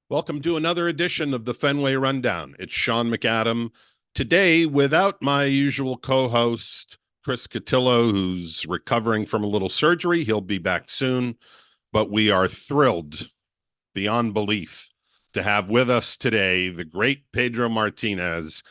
Welcome to another edition of the Fenway Rundown. It's Sean McAdam. Today, without my usual co host, Chris Cotillo, who's recovering from a little surgery. He'll be back soon, but we are thrilled beyond belief to have with us today the great Pedro Martinez,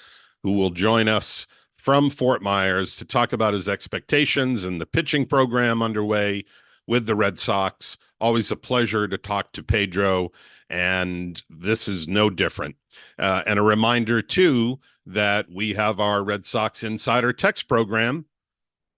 who will join us from Fort Myers to talk about his expectations and the pitching program underway with the Red Sox. Always a pleasure to talk to Pedro, and this is no different. And a reminder, too, that we have our Red Sox Insider Text program,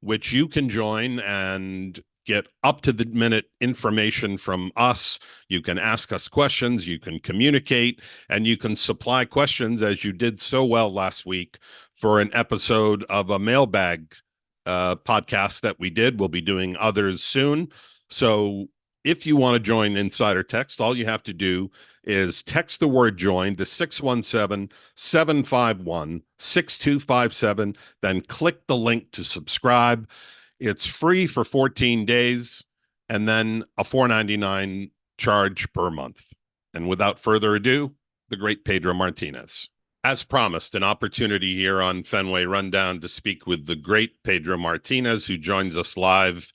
which you can join and get up to the minute information from us. You can ask us questions, you can communicate, and you can supply questions as you did so well last week for an episode of a mailbag podcast that we did. We'll be doing others soon. So if you want to join Insider Text, all you have to do is text the word join to 617-751-6257, then click the link to subscribe. It's free for 14 days and then a $4.99 charge per month. And without further ado, the great Pedro Martinez. As promised, an opportunity here on Fenway Rundown to speak with the great Pedro Martinez, who joins us live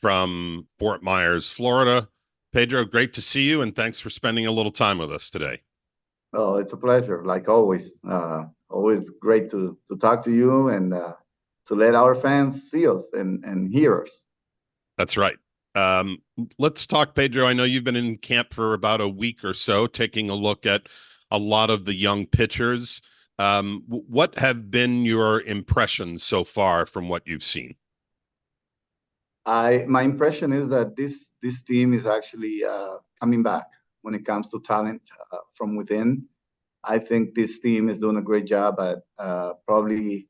from Fort Myers, Florida. Pedro, great to see you, and thanks for spending a little time with us today. Oh, it's a pleasure, like always. Always great to talk to you and to let our fans see us and hear us. That's right. Um, let's talk, Pedro. I know you've been in camp for about a week or so, taking a look at a lot of the young pitchers. What have been your impressions so far from what you've seen? My impression is that this team is actually coming back when it comes to talent from within. I think this team is doing a great job at probably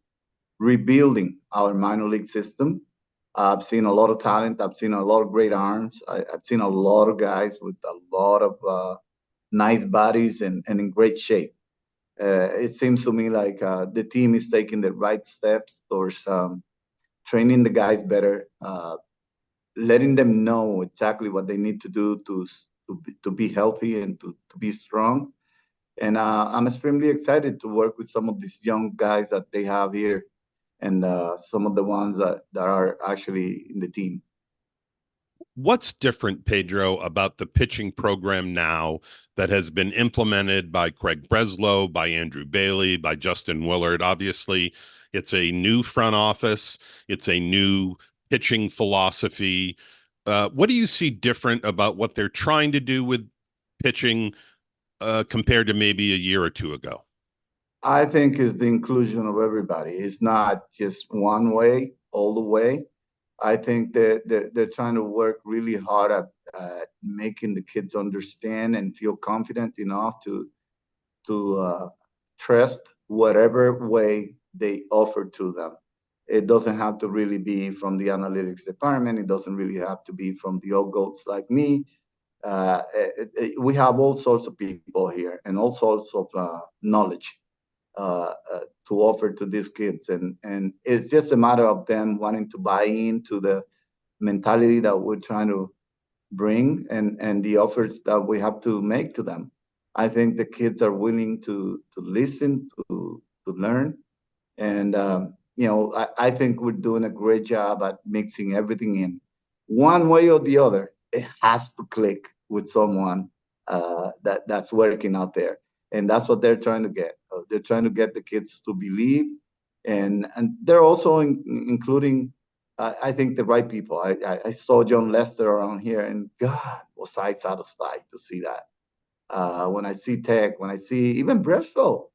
rebuilding our minor league system. I've seen a lot of talent. I've seen a lot of great arms. I've seen a lot of guys with a lot of nice bodies and in great shape. It seems to me like the team is taking the right steps towards training the guys better, letting them know exactly what they need to do to be healthy and to be strong. And I'm extremely excited to work with some of these young guys that they have here and some of the ones that are actually in the team. What's different, Pedro, about the pitching program now that has been implemented by Craig Breslow, by Andrew Bailey, by Justin Willard? Obviously, it's a new front office, it's a new pitching philosophy. What do you see different about what they're trying to do with pitching compared to maybe a year or two ago? I think is the inclusion of everybody. It's not just one way all the way. I think that they're trying to work really hard at making the kids understand and feel confident enough to trust whatever way they offer to them. It doesn't have to really be from the analytics department. It doesn't really have to be from the old goats like me. We have all sorts of people here and all sorts of knowledge to offer to these kids, and it's just a matter of them wanting to buy into the mentality that we're trying to bring and the offers that we have to make to them. I think the kids are willing to listen, to learn, and I think we're doing a great job at mixing everything in. One way or the other, it has to click with someone that's working out there, and that's what they're trying to get. They're trying to get the kids to believe, and they're also including, I think, the right people. I saw John Lester around here, and God, was I satisfied to see that. When I see Tech, when I see even Breslow,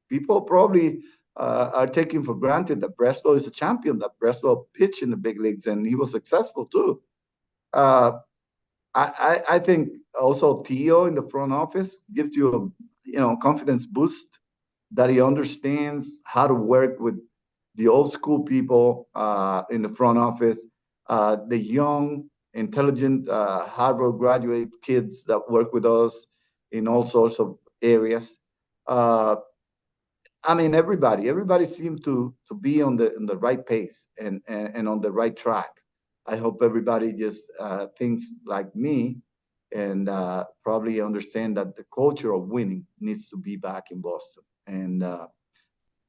people probably are taking for granted that Breslow is a champion, that Breslow pitched in the big leagues, and he was successful too. Uh, I think also Theo in the front office gives you a confidence boost that he understands how to work with the old school people in the front office, the young, intelligent Harvard graduate kids that work with us in all sorts of areas. Uh, I mean, everybody seemed to be on the right pace and on the right track. I hope everybody just thinks like me and probably understand that the culture of winning needs to be back in Boston. And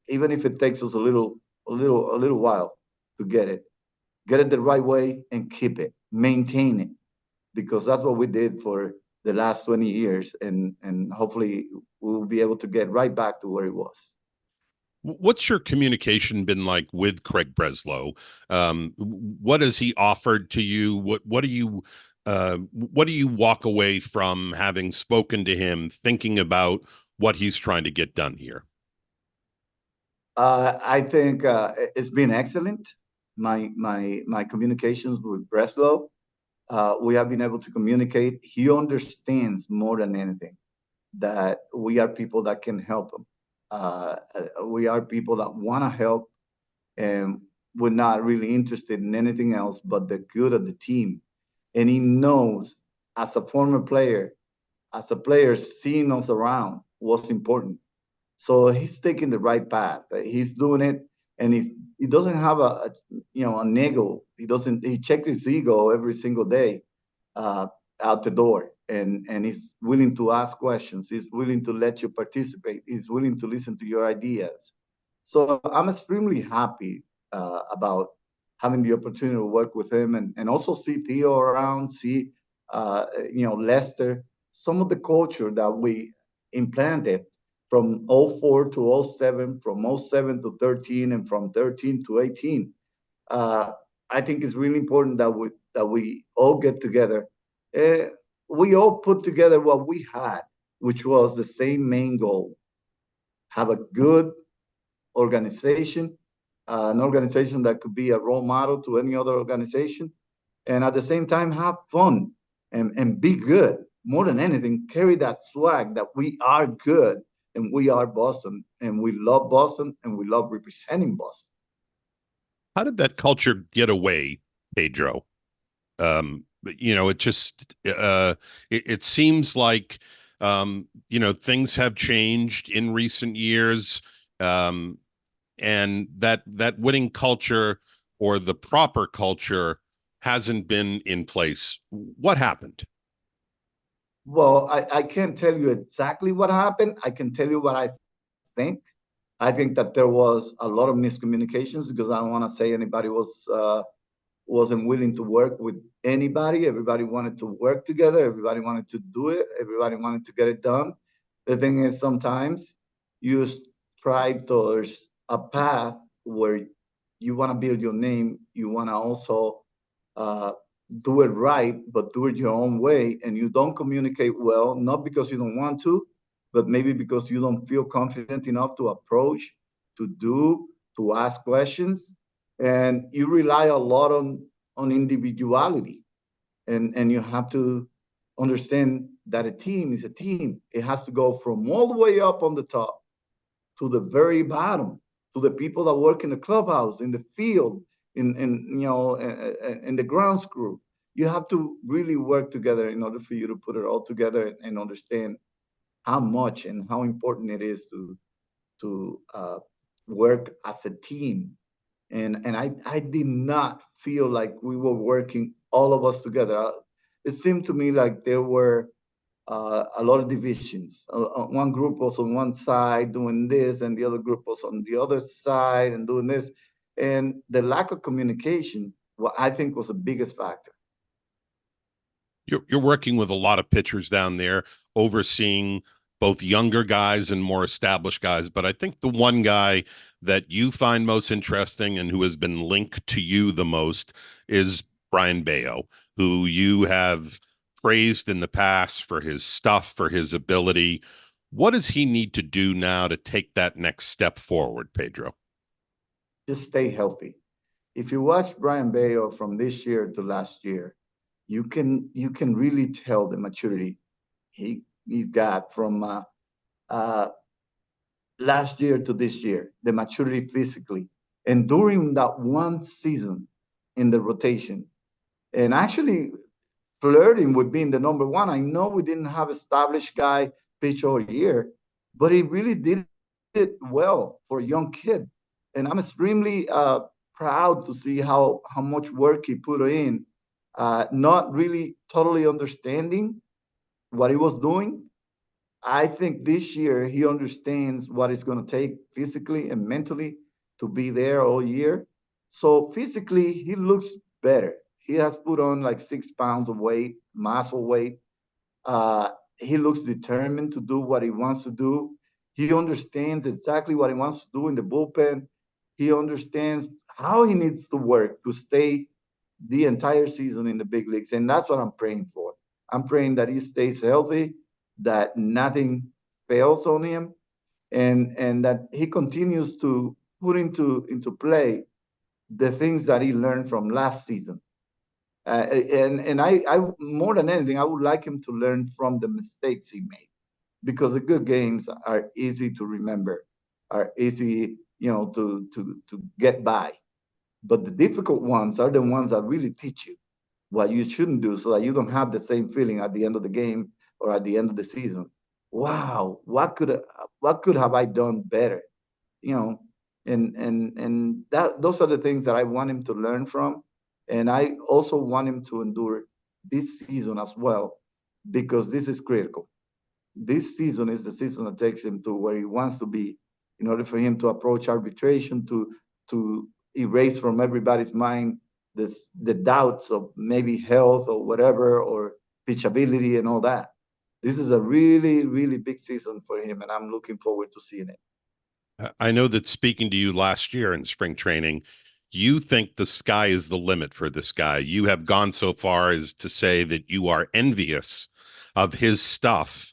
even if it takes us a little while to get it the right way and keep it, maintain it, because that's what we did for the last 20 years. And hopefully we'll be able to get right back to where it was. What's your communication been like with Craig Breslow? What has he offered to you? What do you walk away from having spoken to him, thinking about what he's trying to get done here? I think it's been excellent. My communications with Breslow, we have been able to communicate. He understands more than anything that we are people that can help him. We are people that want to help, and we're not really interested in anything else but the good of the team. And he knows, as a former player, as a player, seeing us around was important. So he's taking the right path. He's doing it, and he doesn't have an ego. He checks his ego every single day uh, out the door, and he's willing to ask questions. He's willing to let you participate. He's willing to listen to your ideas. So I'm extremely happy about having the opportunity to work with him, and also see Theo around, see Lester, some of the culture that we implanted from '04 to '07, from '07 to 13, and from 13 to 18. Uh, I think it's really important that we all get together. Uh, we all put together what we had, which was the same main goal: have a good organization, an organization that could be a role model to any other organization, and at the same time have fun and be good. More than anything, carry that swag that we are good and we are Boston and we love Boston and we love representing Boston. How did that culture get away, Pedro? It just it seems like things have changed in recent years, um, and that winning culture or the proper culture hasn't been in place. What happened? Well, I can't tell you exactly what happened. I can tell you what I think. I think that there was a lot of miscommunications because I don't want to say anybody wasn't willing to work with anybody. Everybody wanted to work together. Everybody wanted to do it. Everybody wanted to get it done. The thing is, sometimes you try towards a path where you want to build your name. You want to also uh, do it right, but do it your own way. And you don't communicate well, not because you don't want to, but maybe because you don't feel confident enough to approach, to do, to ask questions. And you rely a lot on individuality. And you have to understand that a team is a team. It has to go from all the way up on the top to the very bottom, to the people that work in the clubhouse, in the field, in the grounds crew. You have to really work together in order for you to put it all together and understand how much and how important it is to work as a team. And I did not feel like we were working all of us together. It seemed to me like there were a lot of divisions. One group was on one side doing this, and the other group was on the other side and doing this. And the lack of communication, what I think was the biggest factor. You're working with a lot of pitchers down there, overseeing both younger guys and more established guys. But I think the one guy that you find most interesting and who has been linked to you the most is Brayan Bello, who you have praised in the past for his stuff, for his ability. What does he need to do now to take that next step forward, Pedro? Just stay healthy. If you watch Brayan Bello from this year to last year, you can really tell the maturity he's got from uh, last year to this year, the maturity physically, and during that one season in the rotation, and actually flirting with being the number one. I know we didn't have established guy pitch all year, but he really did it well for a young kid, and I'm extremely proud to see how much work he put in. Not really totally understanding what he was doing. I think this year he understands what it's going to take physically and mentally to be there all year. So physically, he looks better. He has put on like 6 pounds of weight, muscle weight. Uh, he looks determined to do what he wants to do. He understands exactly what he wants to do in the bullpen. He understands how he needs to work to stay the entire season in the big leagues. And that's what I'm praying for. I'm praying that he stays healthy, that nothing fails on him, and that he continues to put into play the things that he learned from last season. And I more than anything, I would like him to learn from the mistakes he made, because the good games are easy to remember, are easy, to get by. But the difficult ones are the ones that really teach you what you shouldn't do, so that you don't have the same feeling at the end of the game or at the end of the season. Wow, what could have I done better? You know, and that those are the things that I want him to learn from, and I also want him to endure this season as well, because this is critical. This season is the season that takes him to where he wants to be, in order for him to approach arbitration, to erase from everybody's mind the doubts of maybe health or whatever, or pitchability and all that. This is a really, really big season for him, and I'm looking forward to seeing it. I know that speaking to you last year in spring training, you think the sky is the limit for this guy. You have gone so far as to say that you are envious of his stuff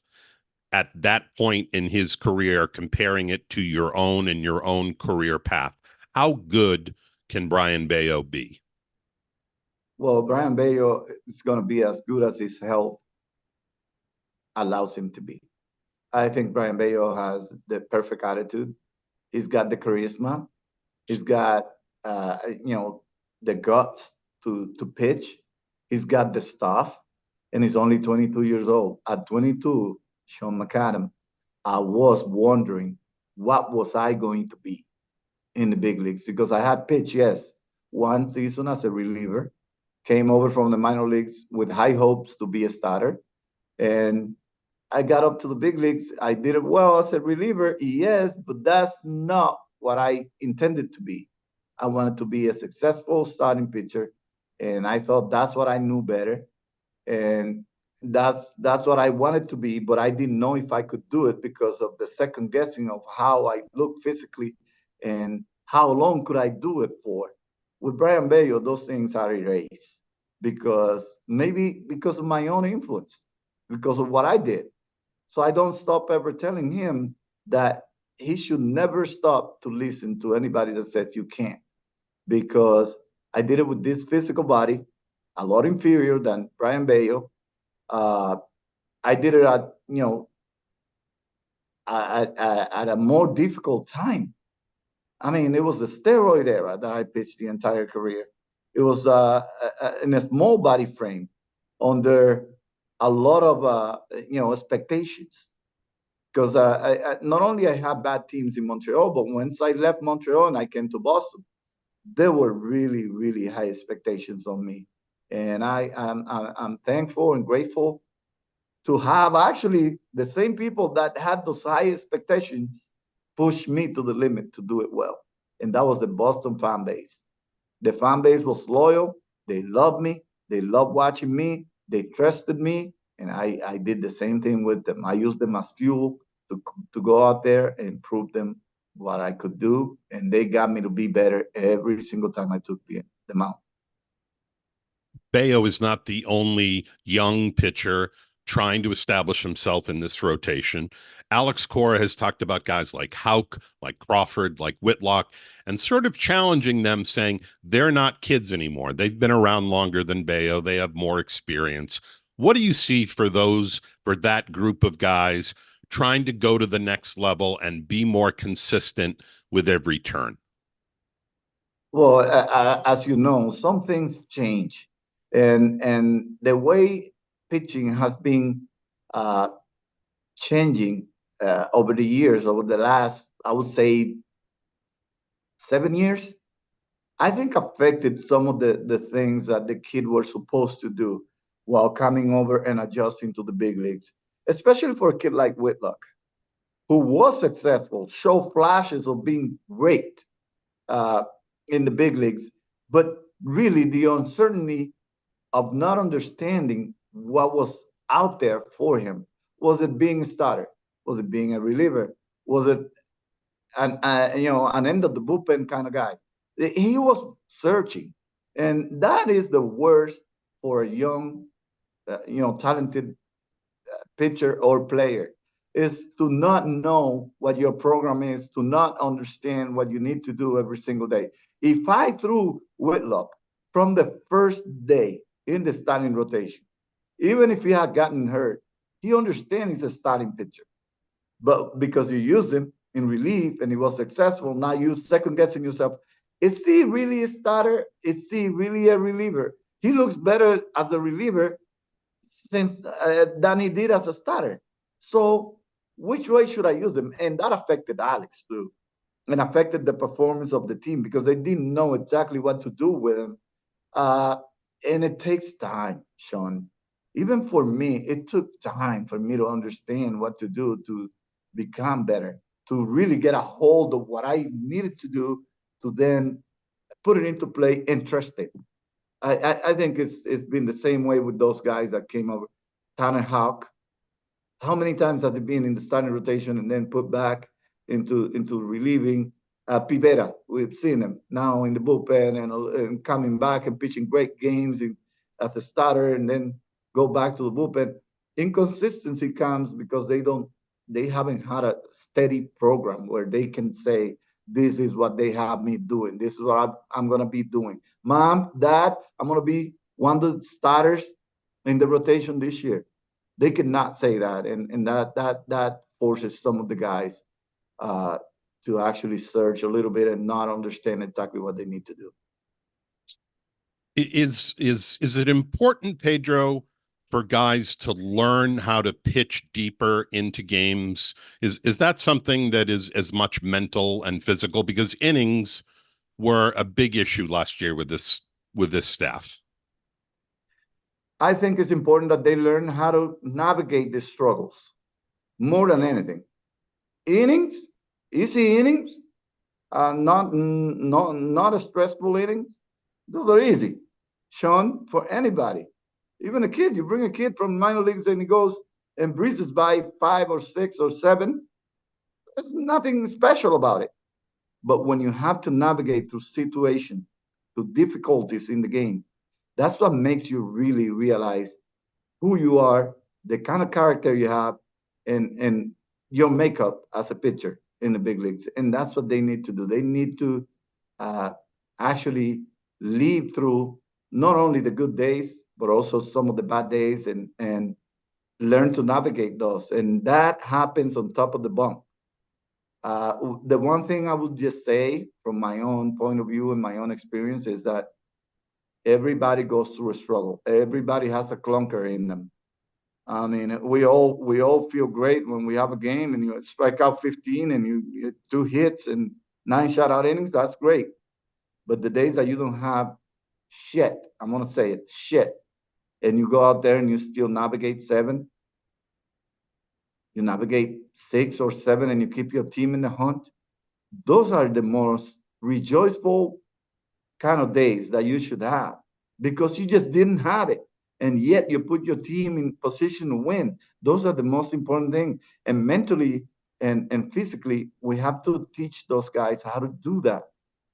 at that point in his career, comparing it to your own and your own career path. How good can Brayan Bello be? Well, Brayan Bello is going to be as good as his health allows him to be. I think Brayan Bello has the perfect attitude. He's got the charisma. He's got uh, you know the guts to pitch. He's got the stuff, and he's only 22 years old. At 22, Sean McAdam, I was wondering what was I going to be in the big leagues, because I had pitched, yes, one season as a reliever, came over from the minor leagues with high hopes to be a starter, and I got up to the big leagues. I did it well as a reliever, yes, but that's not what I intended to be. I wanted to be a successful starting pitcher, and I thought that's what I knew better, and that's what I wanted to be. But I didn't know if I could do it because of the second guessing of how I look physically and how long could I do it for. With Brayan Bello, those things are erased, because maybe because of my own influence, because of what I did. So I don't stop ever telling him that he should never stop to listen to anybody that says you can't, because I did it with this physical body, a lot inferior than Brayan Bello. Uh, I did it at at a more difficult time. I mean, it was the steroid era that I pitched the entire career. It was in a small body frame, under a lot of expectations, because not only I had bad teams in Montreal, but once I left Montreal and I came to Boston, there were really, really high expectations on me, and I'm thankful and grateful to have actually the same people that had those high expectations push me to the limit to do it well, and that was the Boston fan base. The fan base was loyal. They loved me. They loved watching me. They trusted me. And I did the same thing with them. I used them as fuel to go out there and prove them what I could do. And they got me to be better every single time I took the mound. Bello is not the only young pitcher trying to establish himself in this rotation. Alex Cora has talked about guys like Hauk, like Crawford, like Whitlock, and sort of challenging them, saying they're not kids anymore. They've been around longer than Bello. They have more experience. What do you see for that group of guys trying to go to the next level and be more consistent with every turn? Well, as you know, some things change, and the way pitching has been uh, changing over the years, over the last, I would say, 7 years, I think affected some of the things that the kid were supposed to do. while coming over and adjusting to the big leagues, especially for a kid like Whitlock, who was successful, showed flashes of being great uh, in the big leagues, but really the uncertainty of not understanding what was out there for him. Was it being a starter? Was it being a reliever? Was it an end of the bullpen kind of guy? He was searching, and that is the worst for a young, talented pitcher or player, is to not know what your program is, to not understand what you need to do every single day. If I threw Whitlock from the first day in the starting rotation, even if he had gotten hurt, he understands he's a starting pitcher. But because you use him in relief and he was successful, now you second guessing yourself. Is he really a starter? Is he really a reliever? He looks better as a reliever since than he did as a starter. So which way should I use him? And that affected Alex too, and affected the performance of the team because they didn't know exactly what to do with him. Uh, and it takes time, Sean. Even for me, it took time for me to understand what to do to become better, to really get a hold of what I needed to do to then put it into play and trust it. I think it's been the same way with those guys that came over. Tanner Houck, how many times has he been in the starting rotation and then put back into relieving? Pivetta, we've seen him now in the bullpen and coming back and pitching great games as a starter and then go back to the bullpen. Inconsistency comes because they haven't had a steady program where they can say, this is what they have me doing. This is what I'm going to be doing. Mom, Dad, I'm going to be one of the starters in the rotation this year. They cannot say that, and that forces some of the guys uh, to actually search a little bit and not understand exactly what they need to do. Is it important, Pedro, for guys to learn how to pitch deeper into games? Is that something that is as much mental and physical? Because innings were a big issue last year with this staff. I think it's important that they learn how to navigate the struggles more than anything. Innings, easy innings, not a stressful innings. Those are easy, Sean, for anybody. Even a kid, you bring a kid from minor leagues and he goes and breezes by 5 or 6 or 7. There's nothing special about it. But when you have to navigate through situations, through difficulties in the game, that's what makes you really realize who you are, the kind of character you have, and your makeup as a pitcher in the big leagues. And that's what they need to do. They need to uh, actually live through not only the good days, but also some of the bad days and learn to navigate those. And that happens on top of the bump. The one thing I would just say from my own point of view and my own experience is that everybody goes through a struggle. Everybody has a clunker in them. I mean, we all feel great when we have a game and you strike out 15 and you 2 hits and 9 shutout innings. That's great. But the days that you don't have shit, I'm gonna say it, shit, and you go out there and you still navigate 7, you navigate 6 or 7, and you keep your team in the hunt. Those are the most rejoiceful kind of days that you should have because you just didn't have it. And yet you put your team in position to win. Those are the most important thing. And mentally and physically, we have to teach those guys how to do that,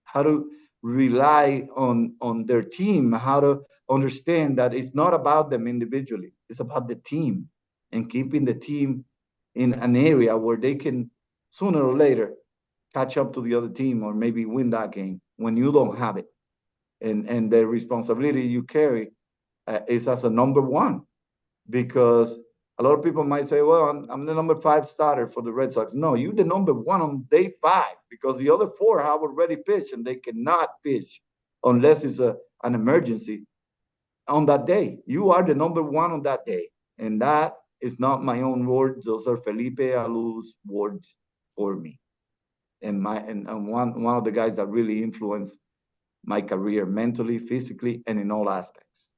how to rely on their team, how to understand that it's not about them individually. It's about the team and keeping the team in an area where they can sooner or later catch up to the other team or maybe win that game when you don't have it. And the responsibility you carry is as a number one, because a lot of people might say, well, I'm the number 5 starter for the Red Sox. No, you're the number 1 on day 5 because the other 4 have already pitched and they cannot pitch unless it's an emergency on that day. You are the number 1 on that day. And that is not my own words. Those are Felipe Alu's words for me. And one of the guys that really influenced my career mentally, physically, and in all aspects.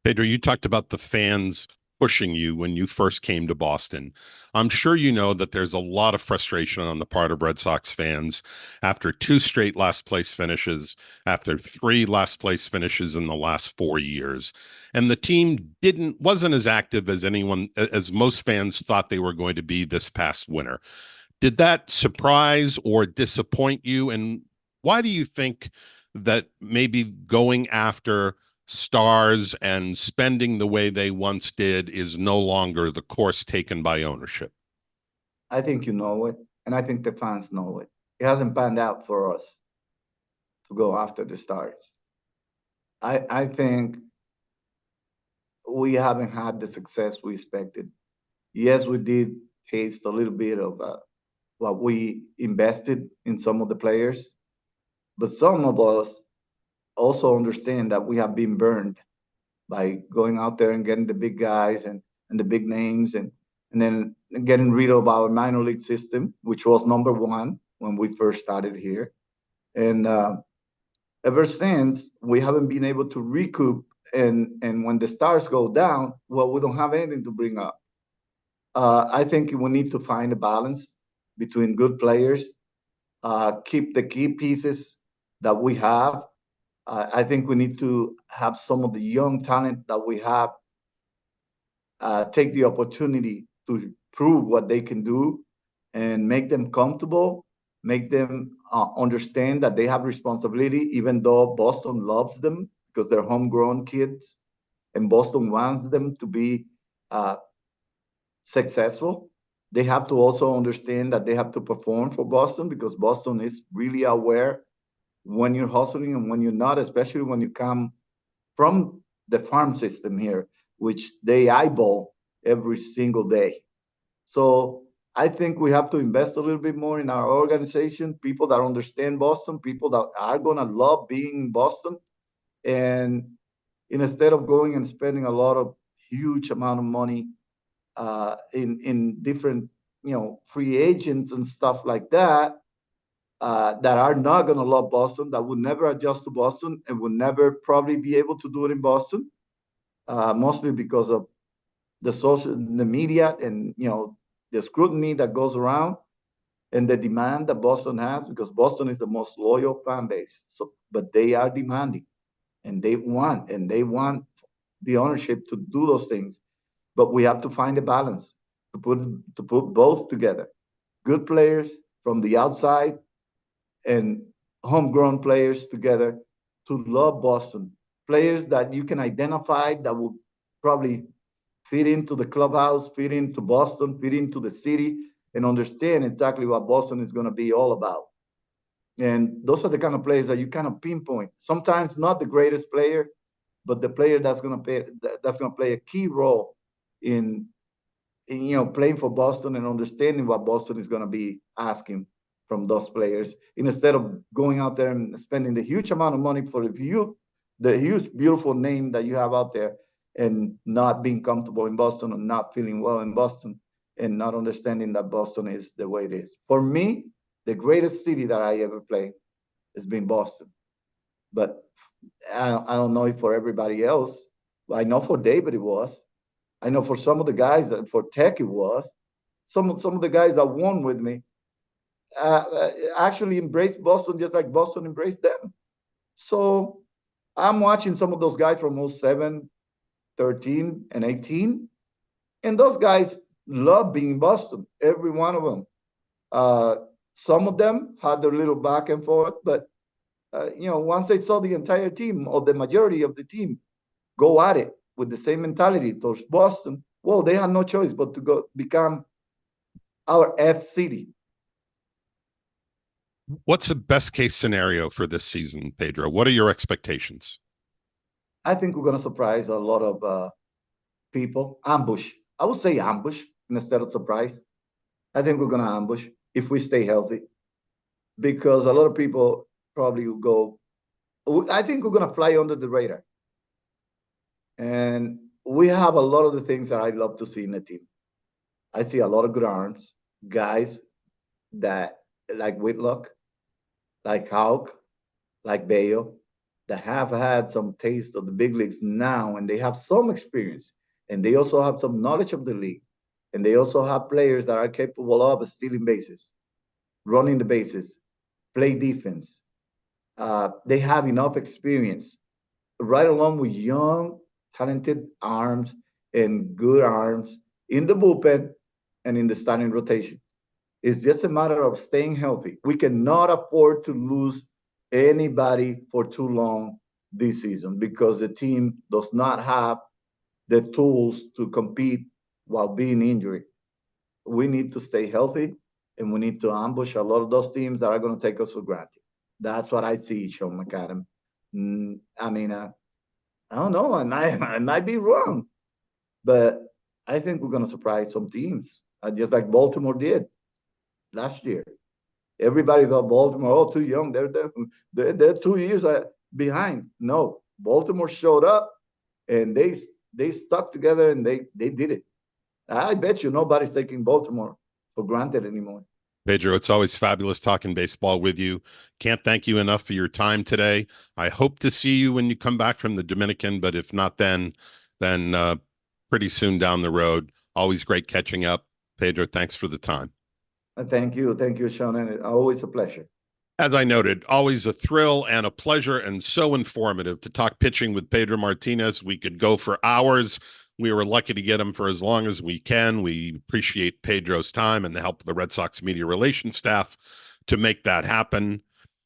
Pedro, you talked about the fans pushing you when you first came to Boston. I'm sure you know that there's a lot of frustration on the part of Red Sox fans after two straight last place finishes, after three last place finishes in the last 4 years. And the team wasn't as active as most fans thought they were going to be this past winter. Did that surprise or disappoint you? And why do you think that maybe going after stars and spending the way they once did is no longer the course taken by ownership? I think you know it, and I think the fans know it. It hasn't panned out for us to go after the stars. I think we haven't had the success we expected. Yes, we did taste a little bit of what we invested in some of the players, but some of us also understand that we have been burned by going out there and getting the big guys and the big names and then getting rid of our minor league system, which was number one when we first started here. And ever since, we haven't been able to recoup. And when the stars go down, well, we don't have anything to bring up. I think we need to find a balance between good players, keep the key pieces that we have. I think we need to have some of the young talent that we have take the opportunity to prove what they can do and make them comfortable, make them understand that they have responsibility, even though Boston loves them because they're homegrown kids and Boston wants them to be successful. They have to also understand that they have to perform for Boston because Boston is really aware when you're hustling and when you're not, especially when you come from the farm system here, which they eyeball every single day. So I think we have to invest a little bit more in our organization, people that understand Boston, people that are going to love being in Boston. And instead of going and spending a lot of huge amount of money in different, free agents and stuff like that, that are not going to love Boston, that would never adjust to Boston and would never probably be able to do it in Boston, mostly because of the media and the scrutiny that goes around and the demand that Boston has, because Boston is the most loyal fan base. So, but they are demanding, and they want the ownership to do those things. But we have to find a balance to put both together. Good players from the outside and homegrown players together to love Boston. Players that you can identify that will probably fit into the clubhouse, fit into Boston, fit into the city, and understand exactly what Boston is going to be all about. And those are the kind of players that you kind of pinpoint. Sometimes not the greatest player, but the player that's going to play a key role in playing for Boston and understanding what Boston is going to be asking from those players, instead of going out there and spending the huge amount of money for the huge, beautiful name that you have out there, and not being comfortable in Boston and not feeling well in Boston and not understanding that Boston is the way it is. For me, the greatest city that I ever played has been Boston. But I don't know if for everybody else. I know for David it was. I know for some of the guys, for Tech it was. Some of the guys that won with me actually embraced Boston just like Boston embraced them. So I'm watching some of those guys from '07, 13, and 18, and those guys love being in Boston, every one of them. Uh, some of them had their little back and forth, but once they saw the entire team or the majority of the team go at it with the same mentality towards Boston, well, they had no choice but to go become our F city. What's the best case scenario for this season, Pedro? What are your expectations? I think we're going to surprise a lot of people. Ambush. I would say ambush instead of surprise. I think we're going to ambush if we stay healthy, because a lot of people probably will go. I think we're going to fly under the radar. And we have a lot of the things that I love to see in the team. I see a lot of good arms, guys that like Whitlock, like Houck, like Bello. that have had some taste of the big leagues now, and they have some experience, and they also have some knowledge of the league, and they also have players that are capable of stealing bases, running the bases, play defense. They have enough experience, right along with young, talented arms and good arms in the bullpen and in the starting rotation. It's just a matter of staying healthy. We cannot afford to lose anybody for too long this season because the team does not have the tools to compete while being injured. We need to stay healthy and we need to ambush a lot of those teams that are going to take us for granted. That's what I see, Sean McAdam. I mean, I don't know. I might be wrong, but I think we're going to surprise some teams, just like Baltimore did last year. Everybody thought Baltimore, oh, too young. They're 2 years behind. No, Baltimore showed up and they stuck together and they did it. I bet you nobody's taking Baltimore for granted anymore. Pedro, it's always fabulous talking baseball with you. Can't thank you enough for your time today. I hope to see you when you come back from the Dominican, but if not then pretty soon down the road. Always great catching up. Pedro, thanks for the time. Thank you, Sean, and always a pleasure. As I noted, always a thrill and a pleasure and so informative to talk pitching with Pedro Martinez. We could go for hours. We were lucky to get him for as long as we can. We appreciate Pedro's time and the help of the Red Sox media relations staff to make that happen.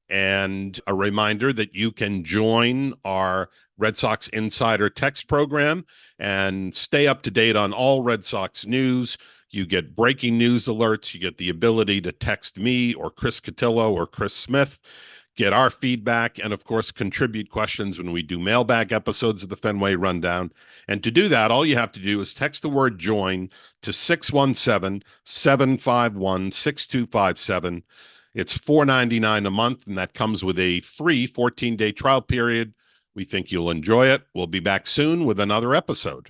And a reminder that you can join our Red Sox Insider text program and stay up to date on all Red Sox news. You get breaking news alerts. You get the ability to text me or Chris Cotillo or Chris Smith, get our feedback, and of course, contribute questions when we do mailbag episodes of the Fenway Rundown. And to do that, all you have to do is text the word join to 617-751-6257. It's $4.99 a month, and that comes with a free 14-day trial period. We think you'll enjoy it. We'll be back soon with another episode.